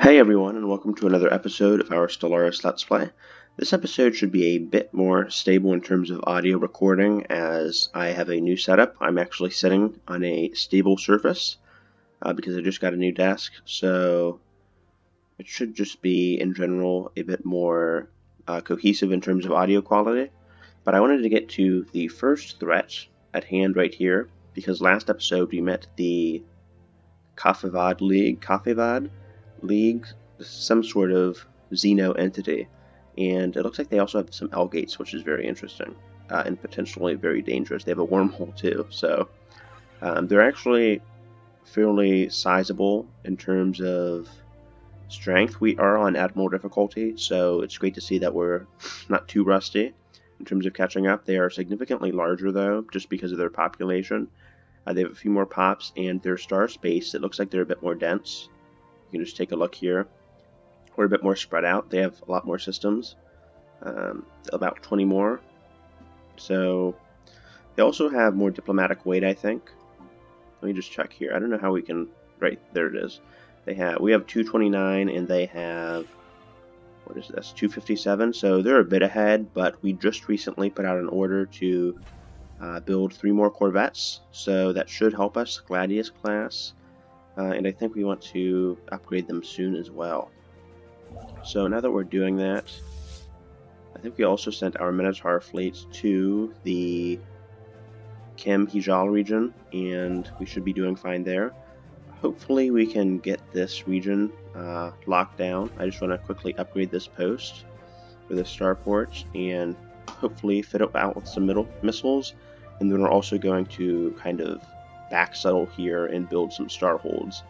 Hey everyone, and welcome to another episode of our Stellaris Let's Play. This episode should be a bit more stable in terms of audio recording, as I have a new setup. I'm actually sitting on a stable surface because I just got a new desk, so it should just be, in general, a bit more cohesive in terms of audio quality. But I wanted to get to the first threat at hand right here, because last episode we met the Kafevad League, some sort of XENO entity, and it looks like they also have some L gates, which is very interesting and potentially very dangerous. They have a wormhole too, so they're actually fairly sizable in terms of strength. We are on Admiral difficulty, so it's great to see that we're not too rusty in terms of catching up. They are significantly larger though, just because of their population. They have a few more pops, and their star space, it looks like they're a bit more dense. You can just take a look here. We're a bit more spread out. They have a lot more systems, about 20 more. So they also have more diplomatic weight, I think. Let me just check here. I don't know how we can. Right there it is. We have 229, and they have, what is this? 257. So they're a bit ahead, but we just recently put out an order to build 3 more corvettes. So that should help us. Gladius class. And I think we want to upgrade them soon as well. So now that we're doing that, I think we also sent our Minotaur fleet to the Kim Hijal region, and we should be doing fine there. Hopefully we can get this region locked down. I just want to quickly upgrade this post for the starport and hopefully fit it out with some missiles, and then we're also going to kind of back settle here and build some starholds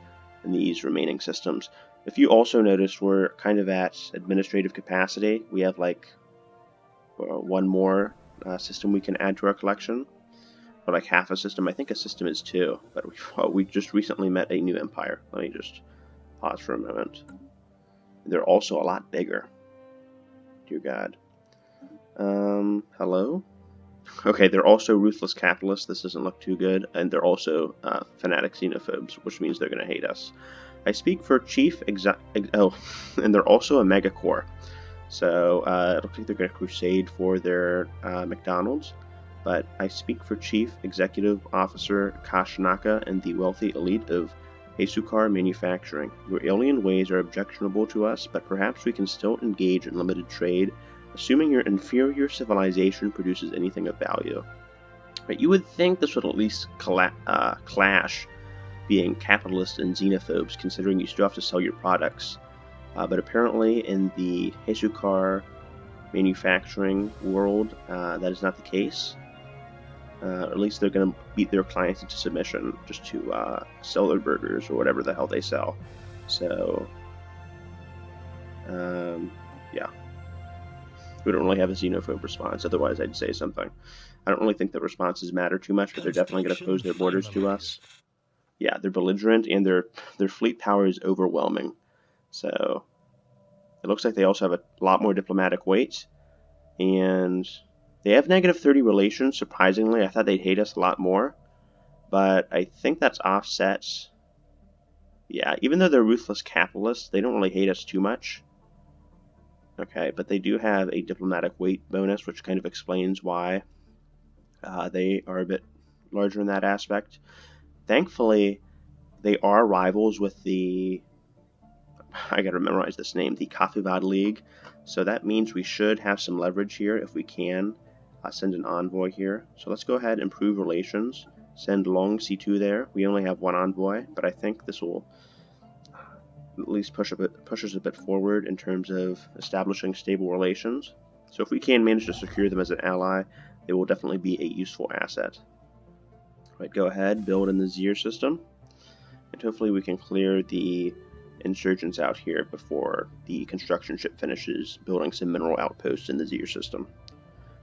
in these remaining systems. If you also notice, we're kind of at administrative capacity. We have like one more system we can add to our collection, or like half a system. I think a system is 2, but we just recently met a new empire. Let me just pause for a moment. They're also a lot bigger. Dear God. Hello? Okay, they're also ruthless capitalists. This doesn't look too good. And they're also fanatic xenophobes, which means they're going to hate us. I speak for Chief and they're also a megacore. So it looks like they're going to crusade for their McDonald's. But I speak for Chief Executive Officer Kashnaka and the wealthy elite of Heisukar Manufacturing. Your alien ways are objectionable to us, but perhaps we can still engage in limited trade, assuming your inferior civilization produces anything of value. But you would think this would at least clash, being capitalist and xenophobes, considering you still have to sell your products. But apparently in the Heisukar manufacturing world, that is not the case. Or at least they're going to beat their clients into submission just to sell their burgers or whatever the hell they sell. So, yeah. We don't really have a xenophobe response, otherwise I'd say something. I don't really think that responses matter too much, but they're definitely going to close their borders to us. Yeah, they're belligerent, and their fleet power is overwhelming. So it looks like they also have a lot more diplomatic weight, and they have -30 relations, surprisingly. I thought they'd hate us a lot more, but I think that's offset. Yeah, even though they're ruthless capitalists, they don't really hate us too much. Okay, but they do have a diplomatic weight bonus, which kind of explains why they are a bit larger in that aspect. Thankfully, they are rivals with the, I gotta memorize this name, the Kafevad League. So that means we should have some leverage here if we can send an envoy here. So let's go ahead and improve relations. Send Long C2 there. We only have 1 envoy, but I think this will at least push us a bit forward in terms of establishing stable relations. So if we can manage to secure them as an ally, they will definitely be a useful asset. Right, go ahead, build in the Zier system, and hopefully we can clear the insurgents out here before the construction ship finishes building some mineral outposts in the Zier system.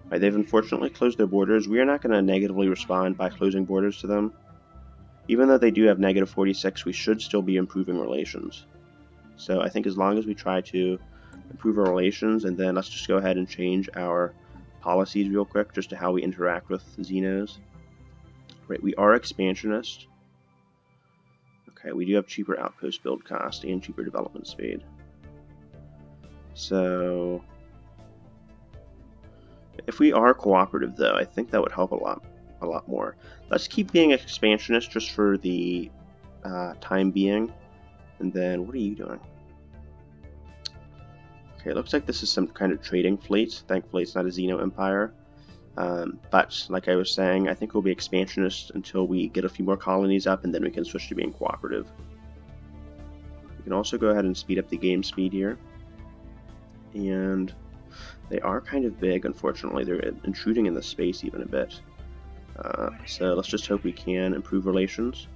Right, they've unfortunately closed their borders. We are not going to negatively respond by closing borders to them. Even though they do have -46, we should still be improving relations. So I think as long as we try to improve our relations, and then let's just go ahead and change our policies real quick just to how we interact with Xenos. Right, we are expansionist. Okay, we do have cheaper outpost build cost and cheaper development speed. So, if we are cooperative, though, I think that would help a lot more. Let's keep being expansionist just for the time being. And then, what are you doing? Okay, it looks like this is some kind of trading fleet. Thankfully, it's not a XENO empire. But, like I was saying, I think we'll be expansionist until we get a few more colonies up, and then we can switch to being cooperative. We can also go ahead and speed up the game speed here. And they are kind of big, unfortunately. They're intruding in the space even a bit. So let's just hope we can improve relations.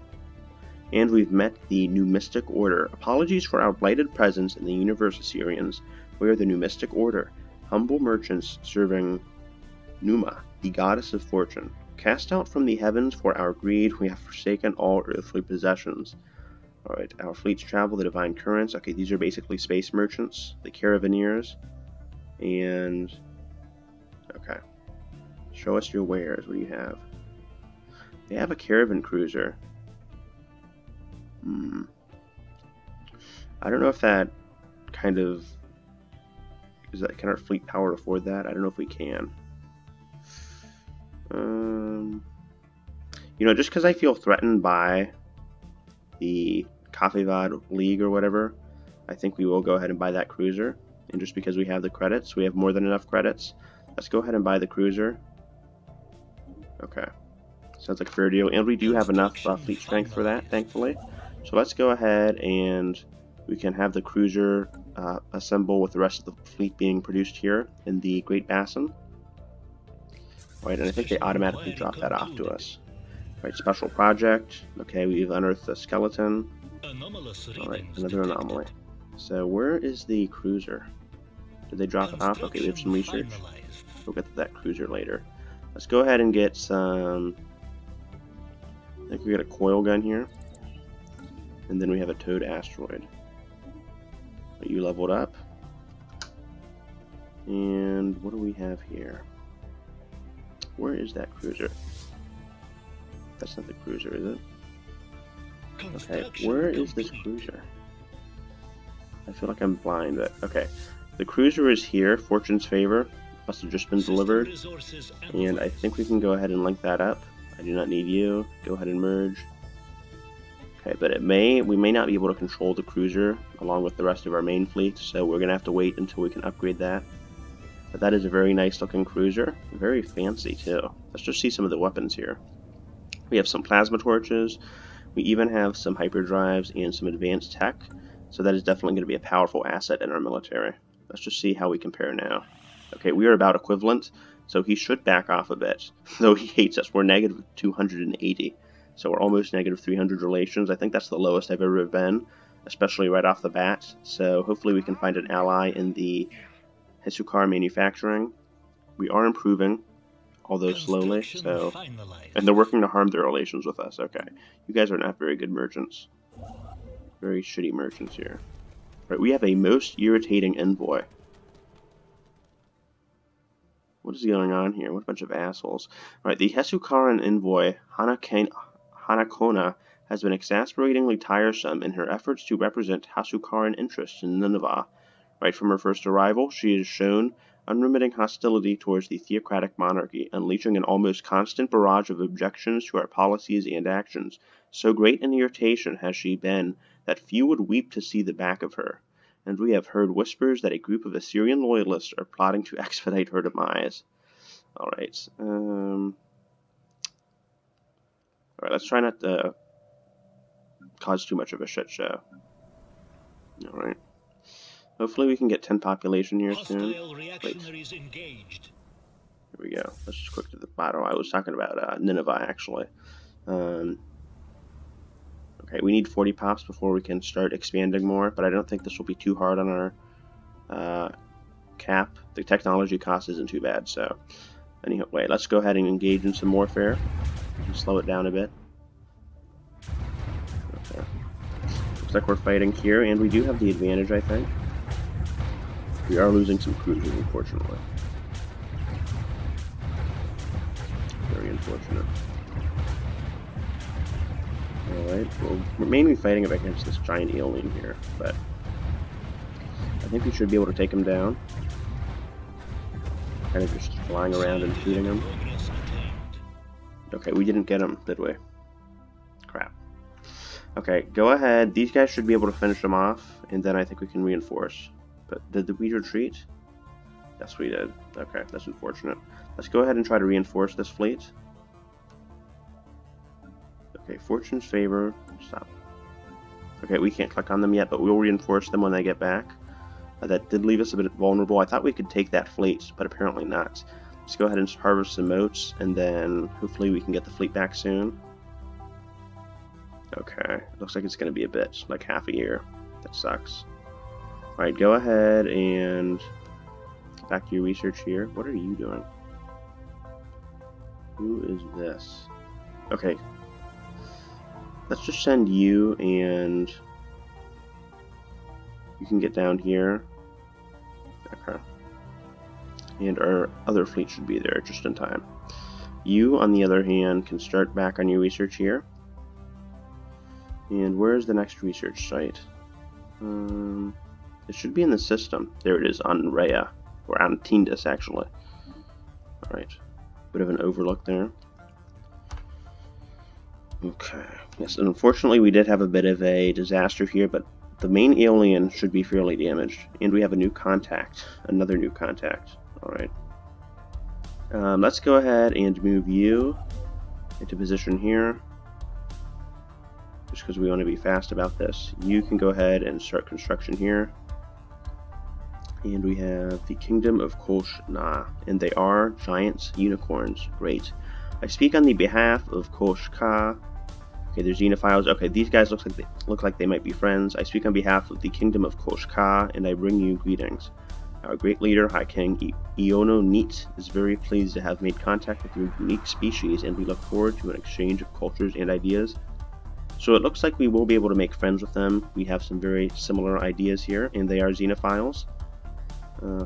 And we've met the New Mystic Order. Apologies for our blighted presence in the universe, Assyrians. We are the New Mystic Order, humble merchants serving Numa, the goddess of fortune. Cast out from the heavens for our greed, we have forsaken all earthly possessions. Alright, our fleets travel the divine currents. Okay, these are basically space merchants, the caravaneers. And, okay. Show us your wares. What do you have? They have a caravan cruiser. I don't know if that kind of... can our fleet power afford that? I don't know if we can. You know, just because I feel threatened by the Kafevad League or whatever, I think we will go ahead and buy that cruiser. And just because we have the credits, we have more than enough credits, let's go ahead and buy the cruiser. Okay. Sounds like a fair deal. And we do have enough fleet strength for that, thankfully. So let's go ahead and we can have the cruiser assemble with the rest of the fleet being produced here in the Great Basin. Right, and I think they automatically drop that off to us. Right, special project. Okay, we've unearthed the skeleton. Alright, another anomaly. So where is the cruiser? Did they drop it off? Okay, we have some research. We'll get to that cruiser later. Let's go ahead and get some... I think we got a coil gun here. And then we have a towed asteroid. Are you leveled up? And what do we have here? Where is that cruiser? That's not the cruiser, is it? Okay, where is this cruiser? I feel like I'm blind, but okay. The cruiser is here, Fortune's Favor. Must have just been delivered. And I think we can go ahead and link that up. I do not need you. Go ahead and merge. Okay, but we may not be able to control the cruiser along with the rest of our main fleet, so we're gonna have to wait until we can upgrade that. But that is a very nice looking cruiser. Very fancy too. Let's just see some of the weapons here. We have some plasma torches. We even have some hyperdrives and some advanced tech. So that is definitely going to be a powerful asset in our military. Let's just see how we compare now. Okay, we are about equivalent, so he should back off a bit. Though he hates us. We're negative 280. So we're almost negative 300 relations. I think that's the lowest I've ever been, especially right off the bat. So hopefully we can find an ally in the Hisukar manufacturing. We are improving, although slowly, so... And they're working to harm their relations with us. Okay. You guys are not very good merchants. Very shitty merchants here. Right, we have a most irritating envoy. What is going on here? What a bunch of assholes. Right, the Hesukaran envoy, Hanakona, has been exasperatingly tiresome in her efforts to represent Hasukaran interests in Nineveh. Right from her first arrival, she has shown unremitting hostility towards the theocratic monarchy, unleashing an almost constant barrage of objections to our policies and actions. So great an irritation has she been that few would weep to see the back of her, and we have heard whispers that a group of Assyrian loyalists are plotting to expedite her demise. Alright, alright, let's try not to cause too much of a shit show. Alright. Hopefully we can get 10 population here soon. Wait. Here we go. Let's just click to the bottom. I was talking about Nineveh, actually. Okay, we need 40 pops before we can start expanding more, but I don't think this will be too hard on our cap. The technology cost isn't too bad, so... Anyway, let's go ahead and engage in some warfare. Slow it down a bit. Okay. Looks like we're fighting here, and we do have the advantage, I think. We are losing some cruisers, unfortunately. Very unfortunate. Alright, we're mainly fighting against this giant alien here, but I think we should be able to take him down. Kind of just flying around and shooting him. Okay, we didn't get him, did we? Crap. Okay, go ahead. These guys should be able to finish them off, and then I think we can reinforce. But did we retreat? Yes, we did. Okay, that's unfortunate. Let's go ahead and try to reinforce this fleet. Okay, Fortune's favor. Stop. Okay, we can't click on them yet, but we'll reinforce them when they get back. That did leave us a bit vulnerable. I thought we could take that fleet, but apparently not. Let's go ahead and harvest some moats, and then hopefully we can get the fleet back soon. Okay, looks like it's going to be a bit, like half a year. That sucks. Alright, go ahead and back to your research here. What are you doing? Who is this? Okay. Let's just send you, and you can get down here. Okay. And our other fleet should be there just in time. You, on the other hand, can start back on your research here. And where's the next research site? It should be in the system. There it is, on Rhea. Or on Tindus, actually. Alright. Bit of an overlook there. Okay. Yes, and unfortunately we did have a bit of a disaster here, but the main alien should be fairly damaged. And we have a new contact. Another new contact. Alright. Let's go ahead and move you into position here. Just because we want to be fast about this. You can go ahead and start construction here. And we have the Kingdom of Kosh-Na. And they are giants, unicorns. Great. I speak on the behalf of Kosh-Ka. Okay, there's xenophiles. Okay, these guys look like they might be friends. I speak on behalf of the Kingdom of Kosh-Ka, and I bring you greetings. Our great leader, High King Iono Neat, is very pleased to have made contact with your unique species, and we look forward to an exchange of cultures and ideas. So it looks like we will be able to make friends with them. We have some very similar ideas here, and they are xenophiles.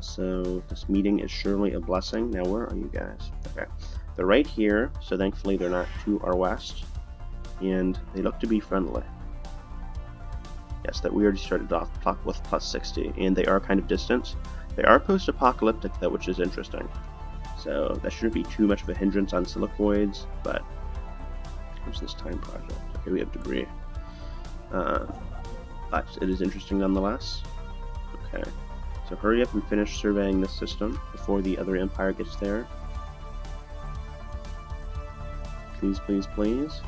So this meeting is surely a blessing. Now, where are you guys? Okay, they're right here, so thankfully they're not to our west. And they look to be friendly. Yes, that we already started off with plus 60, and they are kind of distant. They are post-apocalyptic, though, which is interesting. So that shouldn't be too much of a hindrance on silicoids, but what's this time project? Okay, we have debris. But it is interesting nonetheless. Okay, so hurry up and finish surveying this system before the other empire gets there. Please, please, please.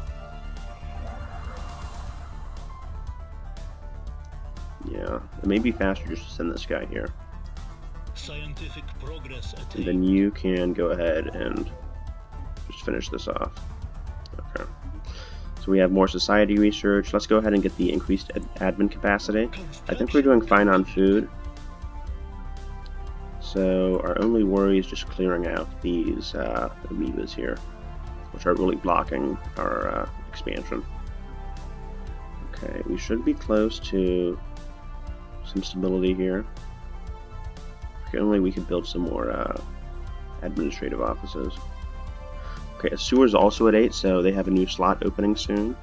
Yeah, it may be faster just to send this guy here. Scientific progress attained. And then you can go ahead and just finish this off. Okay. So we have more society research. Let's go ahead and get the increased admin capacity. I think we're doing fine on food. So our only worry is just clearing out these amoebas here, which are really blocking our expansion. Okay, we should be close to some stability here. If only we could build some more administrative offices. Okay, a sewer is also at 8, so they have a new slot opening soon.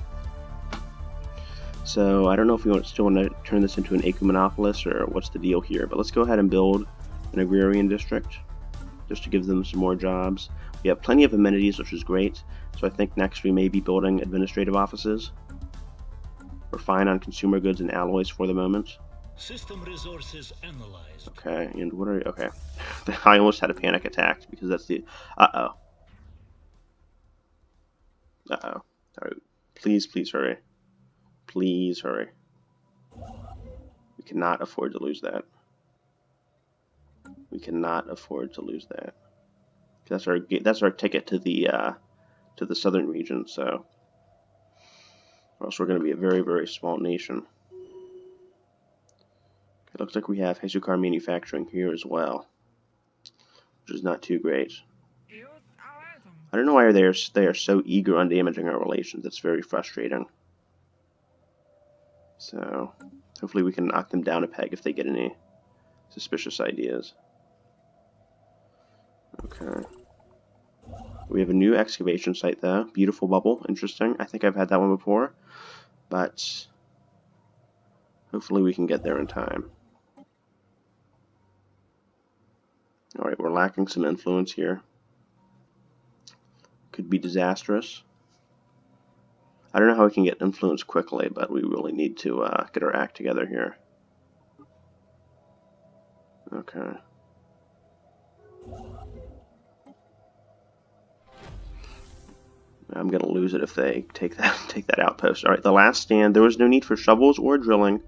So I don't know if we still want to turn this into an eco-monopolist or what's the deal here, but let's go ahead and build an Agrarian District just to give them some more jobs. We have plenty of amenities, which is great, so I think next we may be building administrative offices. We're fine on consumer goods and alloys for the moment. System resources analyzed. Okay, and what are... okay. I almost had a panic attack because that's the... Uh-oh. Uh-oh. Alright, please, please hurry. Please hurry. We cannot afford to lose that. We cannot afford to lose that. That's our ticket to the southern region, so... or else we're going to be a very, very small nation. It looks like we have Hesukar manufacturing here as well, which is not too great. I don't know why they are so eager on damaging our relations. It's very frustrating. So hopefully we can knock them down a peg if they get any suspicious ideas. Okay. We have a new excavation site though. Beautiful bubble. Interesting. I think I've had that one before. but hopefully we can get there in time. Alright, we're lacking some influence here. Could be disastrous. I don't know how we can get influence quickly, but we really need to get our act together here. Okay. I'm gonna lose it if they take that outpost. Alright, the last stand. There was no need for shovels or drilling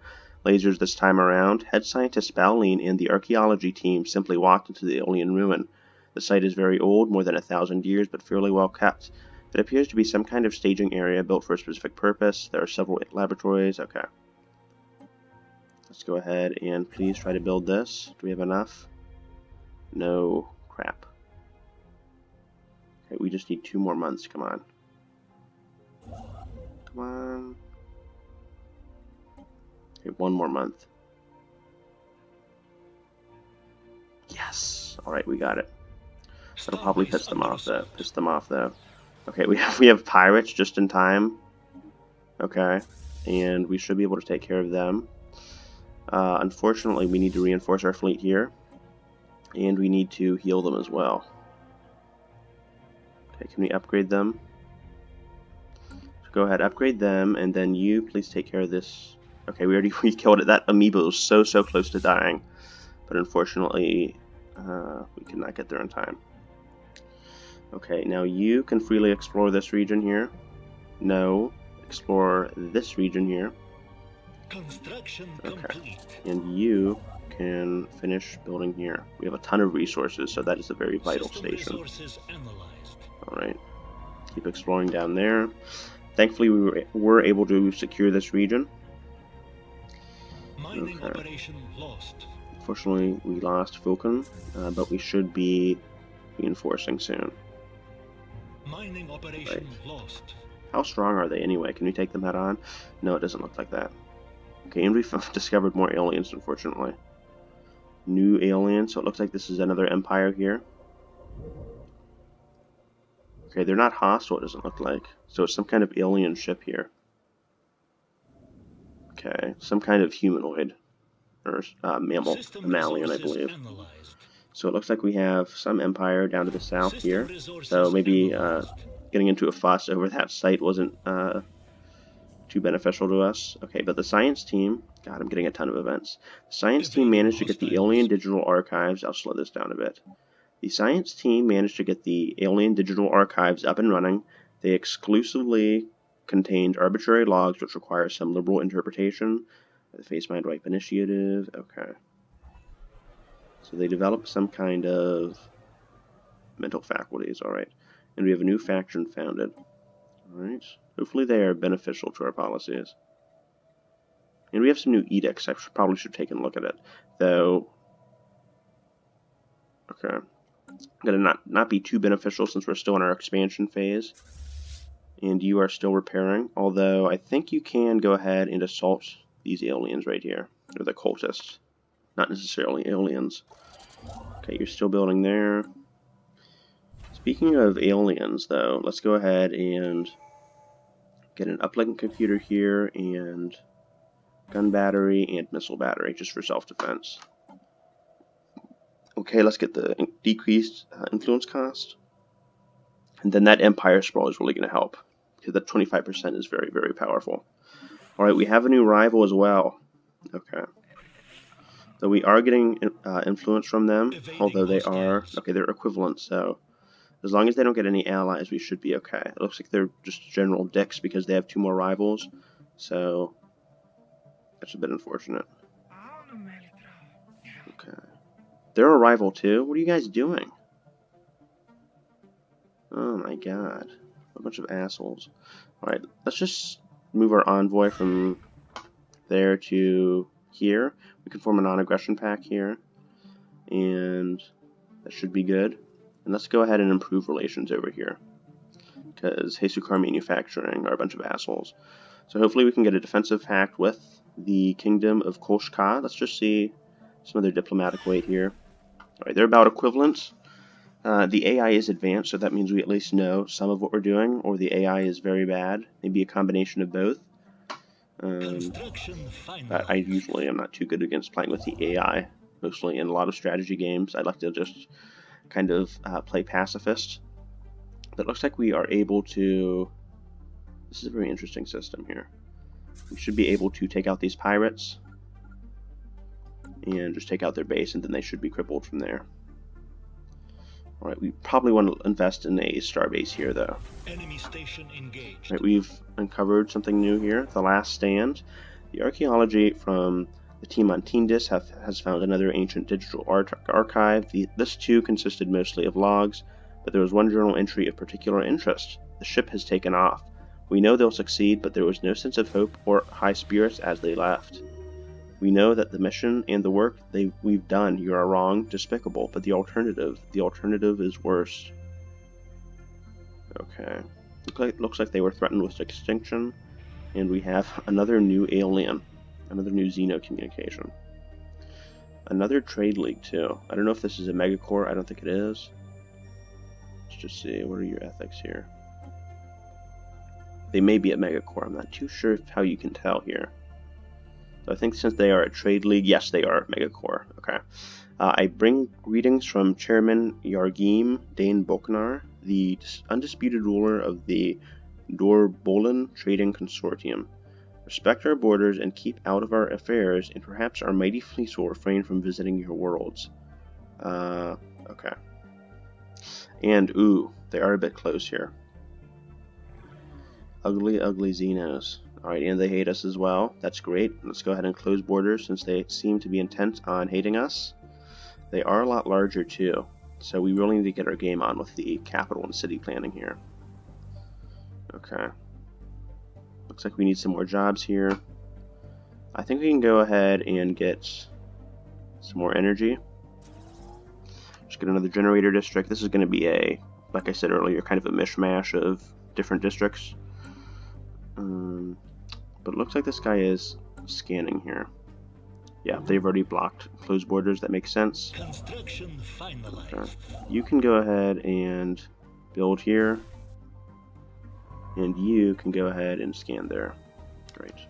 lasers this time around. Head scientist Bowleen and the archaeology team simply walked into the alien ruin. The site is very old, more than 1,000 years, but fairly well kept. It appears to be some kind of staging area built for a specific purpose. There are several laboratories. Okay. Let's go ahead and please try to build this. Do we have enough? No. Crap. Okay, we just need 2 more months. Come on. Come on. Okay, 1 more month. Yes! Alright, we got it. That'll probably piss them off though. Okay, we have pirates just in time. Okay. And we should be able to take care of them. Unfortunately, we need to reinforce our fleet here. And we need to heal them as well. Okay, can we upgrade them? So go ahead, upgrade them, and then you please take care of this. Okay, we killed it. That amiibo was so close to dying. But unfortunately, we could not get there in time. Okay, now you can freely explore this region here. No, explore this region here. Construction okay. complete. And you can finish building here. We have a ton of resources, so that is a very vital station. Alright, keep exploring down there. Thankfully, we were able to secure this region. Mining operation lost. Unfortunately, we lost Vulcan, but we should be reinforcing soon. Mining operation lost. How strong are they anyway? Can we take them head on? No, it doesn't look like that. Okay, and we've discovered more aliens, unfortunately. New aliens, so it looks like this is another empire here. Okay, they're not hostile, it doesn't look like. So it's some kind of alien ship here. Okay, some kind of humanoid. Or mammalian, I believe. So it looks like we have some empire down to the south here. So maybe getting into a fuss over that site wasn't too beneficial to us. Okay, but the science team, God, I'm getting a ton of events. The science team managed to get the alien digital archives. I'll slow this down a bit. The science team managed to get the alien digital archives up and running. They exclusively contained arbitrary logs which require some liberal interpretation. The Face Mind Wipe Initiative. Okay. So they developed some kind of mental faculties. Alright. And we have a new faction founded. Alright. Hopefully they are beneficial to our policies. And we have some new edicts. I probably should take a look at it. Though. Okay. Gonna not be too beneficial since we're still in our expansion phase. And you are still repairing. Although I think you can go ahead and assault these aliens right here. Or the cultists. Not necessarily aliens. Okay, you're still building there. Speaking of aliens, though, let's go ahead and get an uplink computer here and gun battery and missile battery just for self-defense. Okay, let's get the decreased influence cost. And then that Empire Sprawl is really going to help. Because that 25% is very, very powerful. Alright, we have a new rival as well. Okay. So we are getting influence from them, although they are... Okay, they're equivalent, so... As long as they don't get any allies, we should be okay. It looks like they're just general dicks because they have 2 more rivals. So... That's a bit unfortunate. Okay. They're a rival too? What are you guys doing? Oh my god. A bunch of assholes. Alright, let's just move our envoy from there to here. We can form a non-aggression pact here. And that should be good. And let's go ahead and improve relations over here. Because Hesukar Manufacturing are a bunch of assholes. So hopefully we can get a defensive pact with the Kingdom of Koshka. Let's just see some of their diplomatic weight here. Alright, they're about equivalent. The AI is advanced, so that means we at least know some of what we're doing, or the AI is very bad. Maybe a combination of both. Construction But I finalized. usually am not too good against playing with the AI. Mostly in a lot of strategy games, I like to just kind of play pacifist. But it looks like we are able to... This is a very interesting system here. We should be able to take out these pirates and just take out their base, and then they should be crippled from there. Alright, we probably want to invest in a starbase here, though. Enemy station engaged. Right, we've uncovered something new here, the Last Stand. The archaeology from the team on Tindis has found another ancient digital archive. This too consisted mostly of logs, but there was one journal entry of particular interest. The ship has taken off. We know they'll succeed, but there was no sense of hope or high spirits as they left. We know that the mission and the work we've done, you are wrong, despicable, but the alternative is worse. Okay. Looks like they were threatened with extinction, and we have another new alien, another new XENO communication. Another trade league, too. I don't know if this is a megacore, I don't think it is. Let's just see, what are your ethics here? They may be a megacore, I'm not too sure how you can tell here. So I think since they are a trade league, yes, they are megacore. Okay. I bring greetings from Chairman Yargim Dane Boknar, the undisputed ruler of the Dorbolan Trading Consortium. Respect our borders and keep out of our affairs, and perhaps our mighty fleets will refrain from visiting your worlds. Okay. And, ooh, they are a bit close here. Ugly, ugly Xenos. Alright, and they hate us as well. That's great. Let's go ahead and close borders since they seem to be intent on hating us. They are a lot larger too, so we really need to get our game on with the capital and city planning here. Okay. Looks like we need some more jobs here. I think we can go ahead and get some more energy. Just get another generator district. This is going to be a, like I said earlier, kind of a mishmash of different districts. But it looks like this guy is scanning here. Yeah, they've already blocked closed borders. That makes sense. Construction finalized. Okay. You can go ahead and build here. And you can go ahead and scan there. Great.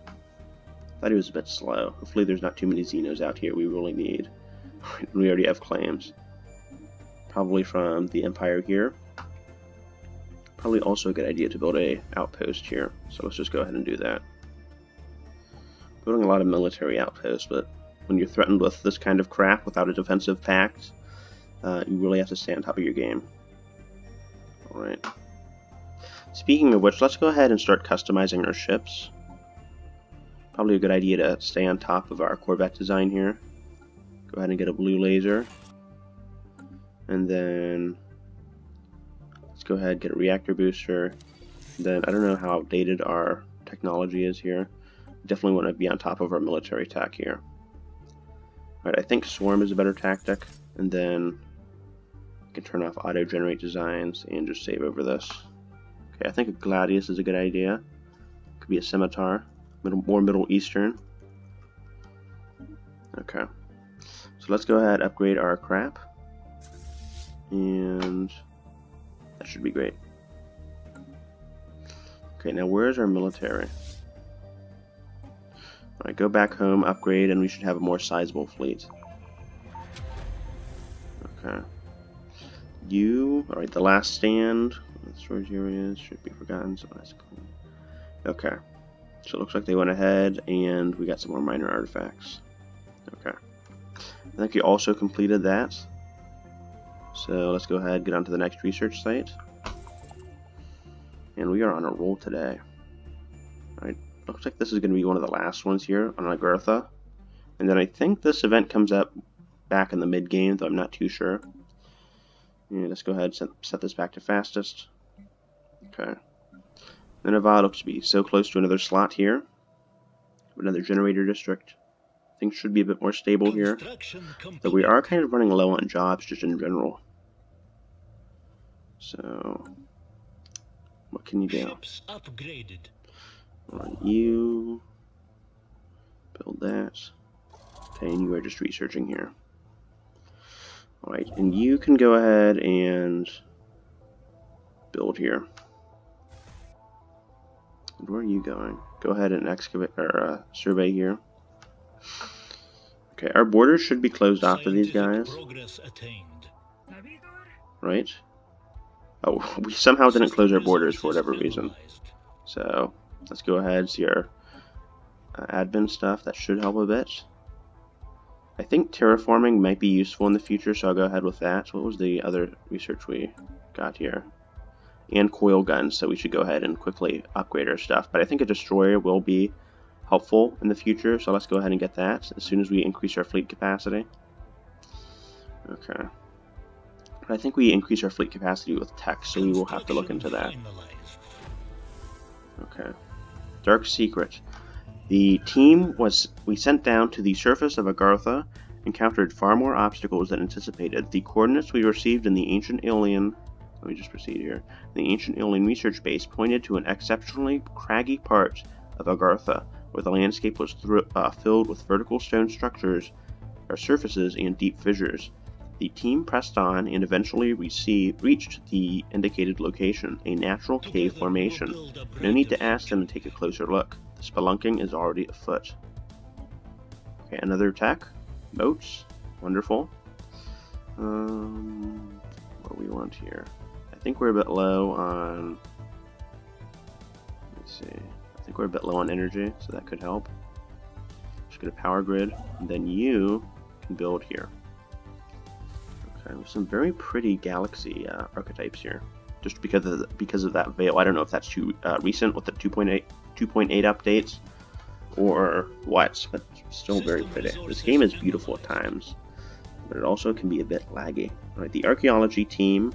Thought he was a bit slow. Hopefully there's not too many Xenos out here we really need. We already have claims. Probably from the Empire here. Probably also a good idea to build a outpost here. So let's just go ahead and do that. Building a lot of military outposts, but when you're threatened with this kind of crap without a defensive pact, you really have to stay on top of your game. Alright. Speaking of which, let's go ahead and start customizing our ships. Probably a good idea to stay on top of our Corvette design here. Go ahead and get a blue laser. And then let's go ahead and get a reactor booster. Then I don't know how outdated our technology is here. Definitely want to be on top of our military tech here. Alright, I think Swarm is a better tactic, and then I can turn off auto-generate designs and just save over this. Okay, I think a Gladius is a good idea. Could be a Scimitar, more Middle Eastern. Okay, so let's go ahead and upgrade our crap, and that should be great. Okay, now where's our military? Alright, go back home, upgrade, and we should have a more sizable fleet. Okay. Alright, the Last Stand. Storage areas should be forgotten. So that's cool. Okay. So it looks like they went ahead, and we got some more minor artifacts. Okay. I think you also completed that. So let's go ahead and get on to the next research site. And we are on a roll today. Alright. Looks like this is going to be one of the last ones here on Agartha. And then I think this event comes up back in the mid-game, though I'm not too sure. And let's go ahead and set this back to fastest. Okay. Nineveh looks to be so close to another slot here. Another generator district. Things should be a bit more stable here. But we are kind of running low on jobs just in general. So, what can you do? Ships upgraded. On you. Build that. Okay, and you are just researching here. Alright, and you can go ahead and build here. And where are you going? Go go ahead and excavate or survey here. Okay, our borders should be closed off to these guys, right? Oh, we somehow didn't close our borders for whatever reason. So let's go ahead, see our admin stuff. That should help a bit. I think terraforming might be useful in the future, so I'll go ahead with that. What was the other research we got here? And coil guns, so we should go ahead and quickly upgrade our stuff. But I think a destroyer will be helpful in the future, so let's go ahead and get that as soon as we increase our fleet capacity. Okay. But I think we increase our fleet capacity with tech, so we will have to look into that. Okay. Dark Secret. The team we sent down to the surface of Agartha encountered far more obstacles than anticipated. The coordinates we received in the ancient alien... Let me just proceed here. The ancient alien research base pointed to an exceptionally craggy part of Agartha, where the landscape was filled with vertical stone structures, or surfaces, and deep fissures. The team pressed on and eventually reached the indicated location, a natural cave formation. No need to ask them to take a closer look. The spelunking is already afoot. Okay, another tech. Boats. Wonderful. What do we want here? I think we're a bit low on... Let's see. I think we're a bit low on energy, so that could help. Just get a power grid, and then you can build here. Okay, with some very pretty galaxy archetypes here. Just because of that veil. I don't know if that's too recent with the 2.8 updates or what, but still very pretty. This game is beautiful at times, but it also can be a bit laggy. Alright, the archaeology team,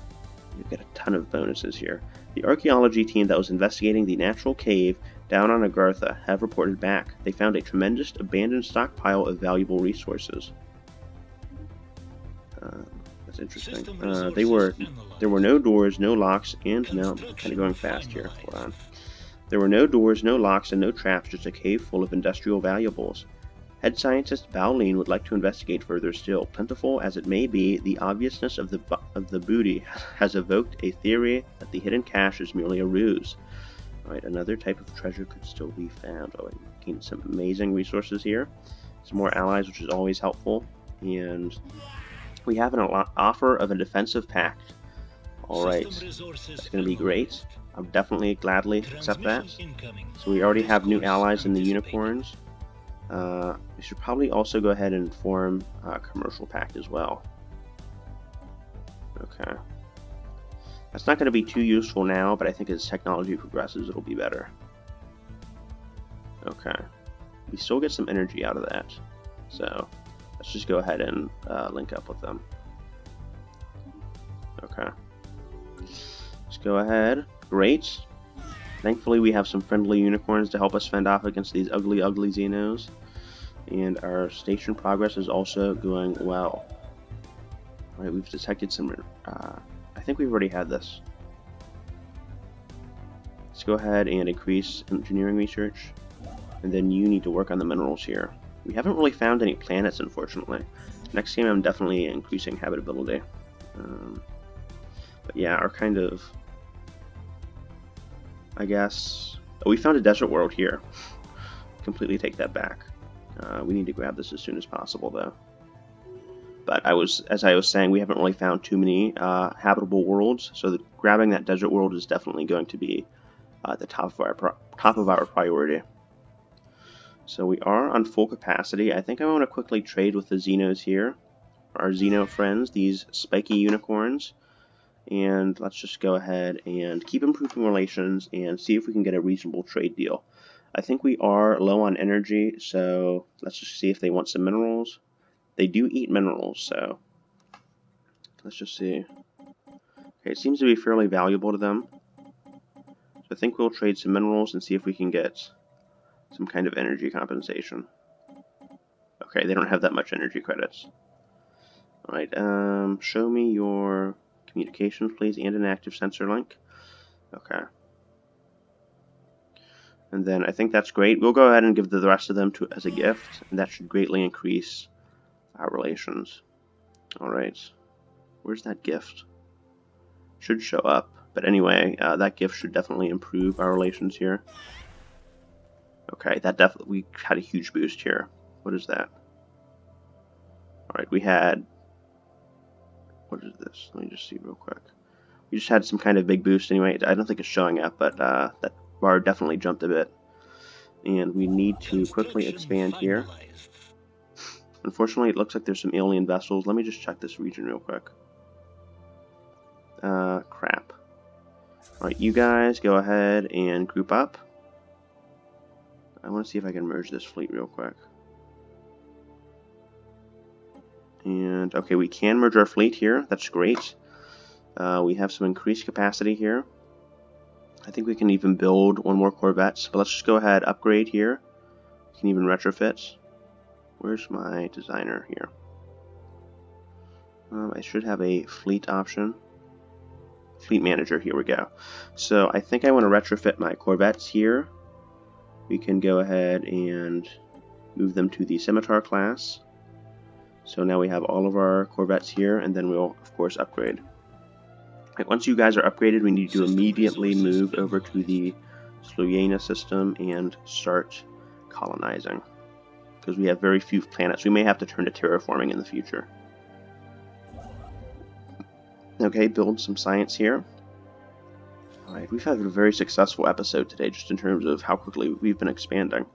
you get a ton of bonuses here. The archaeology team that was investigating the natural cave down on Agartha have reported back. They found a tremendous abandoned stockpile of valuable resources. That's interesting. There were no doors, no locks, and no, I'm kind of going fast here. Hold on. There were no doors, no locks, and no traps, just a cave full of industrial valuables. Head scientist Baoline would like to investigate further still. Plentiful as it may be, the obviousness of the booty has evoked a theory that the hidden cache is merely a ruse. Alright, another type of treasure could still be found. Oh, we gained some amazing resources here. Some more allies, which is always helpful. And we have an offer of a defensive pact. Alright, that's going to be great. I'll definitely gladly accept that. So we already have new allies in the unicorns. We should probably also go ahead and form a commercial pact as well. Okay. That's not going to be too useful now, but I think as technology progresses, it'll be better. Okay. We still get some energy out of that. So, let's just go ahead and link up with them. Okay. Let's go ahead. Great. Thankfully, we have some friendly unicorns to help us fend off against these ugly XENOs. And our station progress is also going well. Alright, we've detected some... I think we've already had this. Let's go ahead and increase engineering research. And then you need to work on the minerals here. We haven't really found any planets, unfortunately. Next game, I'm definitely increasing habitability. But yeah, our kind of... I guess... Oh, we found a desert world here. Completely take that back. We need to grab this as soon as possible, though. But as I was saying, we haven't really found too many habitable worlds, so grabbing that desert world is definitely going to be at the top of our priority. So we are on full capacity. I think I want to quickly trade with the Xenos here, our Xeno friends, these spiky unicorns. And let's just go ahead and keep improving relations and see if we can get a reasonable trade deal. I think we are low on energy, so let's just see if they want some minerals. They do eat minerals, so let's just see. Okay, it seems to be fairly valuable to them. So I think we'll trade some minerals and see if we can get some kind of energy compensation. Okay, they don't have that much energy credits. Alright, show me your communications, please, and an active sensor link. Okay. And then I think that's great. We'll go ahead and give the rest of them as a gift, and that should greatly increase our relations. Alright. Where's that gift? Should show up. But anyway, that gift should definitely improve our relations here. Okay, that definitely, we had a huge boost here. What is that? Alright, we had, what is this? Let me just see real quick. We just had some kind of big boost anyway. I don't think it's showing up, but that bar definitely jumped a bit. And we need to quickly expand here. Unfortunately, it looks like there's some alien vessels. Let me just check this region real quick. Crap. Alright, you guys go ahead and group up. I want to see if I can merge this fleet real quick. And, okay, we can merge our fleet here. That's great. We have some increased capacity here. I think we can even build one more Corvette. But let's just go ahead, upgrade here. We can even retrofit. Where's my designer here? I should have a fleet option. Fleet manager, here we go. So I think I want to retrofit my Corvettes here. We can go ahead and move them to the Scimitar class. So now we have all of our Corvettes here, and then we'll, of course, upgrade. Right, once you guys are upgraded, we need to immediately move over to the Stellaris system and start colonizing. Because we have very few planets. We may have to turn to terraforming in the future. Okay, build some science here. Alright, we've had a very successful episode today, just in terms of how quickly we've been expanding.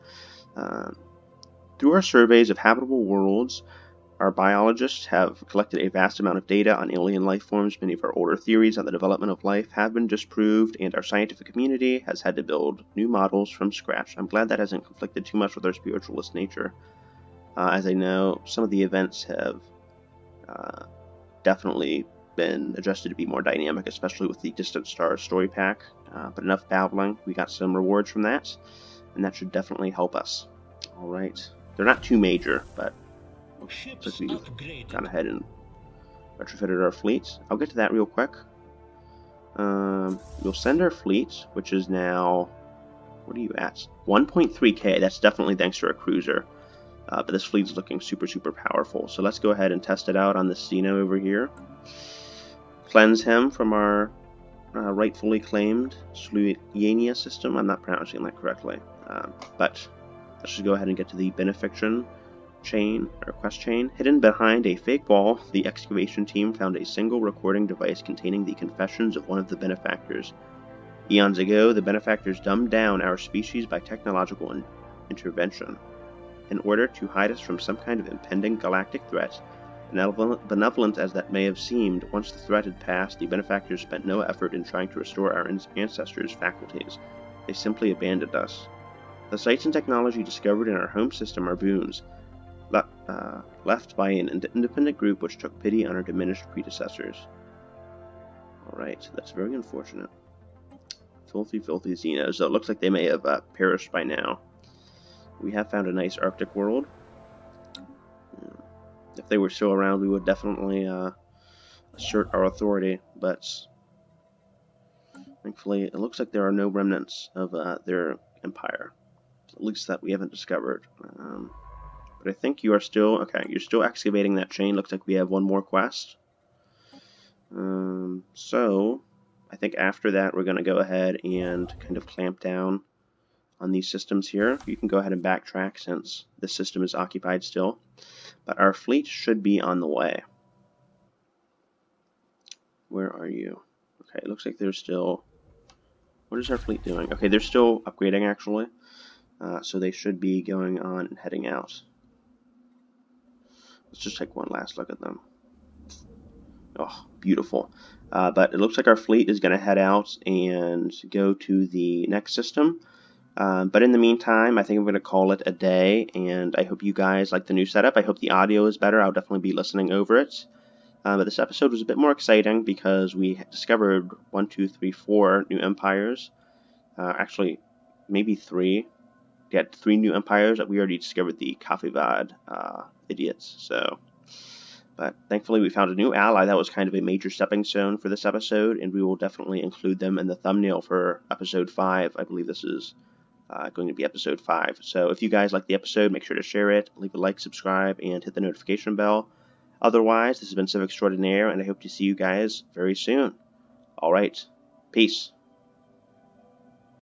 Through our surveys of habitable worlds, our biologists have collected a vast amount of data on alien life forms. Many of our older theories on the development of life have been disproved, and our scientific community has had to build new models from scratch. I'm glad that hasn't conflicted too much with our spiritualist nature. As I know, some of the events have definitely been adjusted to be more dynamic, especially with the Distant Stars story pack. But enough babbling. We got some rewards from that, and that should definitely help us. Alright. They're not too major, but looks like we've gone ahead and retrofitted our fleet. I'll get to that real quick. We'll send our fleet, which is now, what are you at? 1.3k. That's definitely thanks to our cruiser. But this fleet's looking super, super powerful. So let's go ahead and test it out on the XENO over here. Cleanse him from our rightfully claimed Stellaris system. I'm not pronouncing that correctly. But let's just go ahead and get to the benefiction chain, or quest chain. Hidden behind a fake wall, the excavation team found a single recording device containing the confessions of one of the benefactors. Eons ago, the benefactors dumbed down our species by technological intervention. In order to hide us from some kind of impending galactic threat, benevolent as that may have seemed, once the threat had passed, the benefactors spent no effort in trying to restore our ancestors' faculties. They simply abandoned us. The sites and technology discovered in our home system are boons, left by an independent group which took pity on our diminished predecessors. Alright, that's very unfortunate. Filthy, filthy XENOs. So it looks like they may have perished by now. We have found a nice Arctic world. If they were still around, we would definitely assert our authority, but thankfully it looks like there are no remnants of their empire. At least that we haven't discovered. But I think you are still, okay, you're still excavating that chain. Looks like we have one more quest. So, I think after that we're going to go ahead and kind of clamp down on these systems here. You can go ahead and backtrack since this system is occupied still. But our fleet should be on the way. Where are you? Okay, it looks like they're still... What is our fleet doing? Okay, they're still upgrading actually. So they should be going on and heading out. Let's just take one last look at them. Oh, beautiful. But it looks like our fleet is going to head out and go to the next system. But in the meantime, I think I'm going to call it a day, and I hope you guys like the new setup. I hope the audio is better. I'll definitely be listening over it. But this episode was a bit more exciting because we discovered 1, 2, 3, 4 new empires. Actually, maybe 3. We had 3 new empires that we already discovered the Kafivad idiots. So, but thankfully we found a new ally. That was kind of a major stepping stone for this episode, and we will definitely include them in the thumbnail for episode 5. I believe this is going to be episode 5. So if you guys like the episode, make sure to share it, leave a like, subscribe, and hit the notification bell. Otherwise, this has been Civ Extraordinaire, and I hope to see you guys very soon. Alright, peace.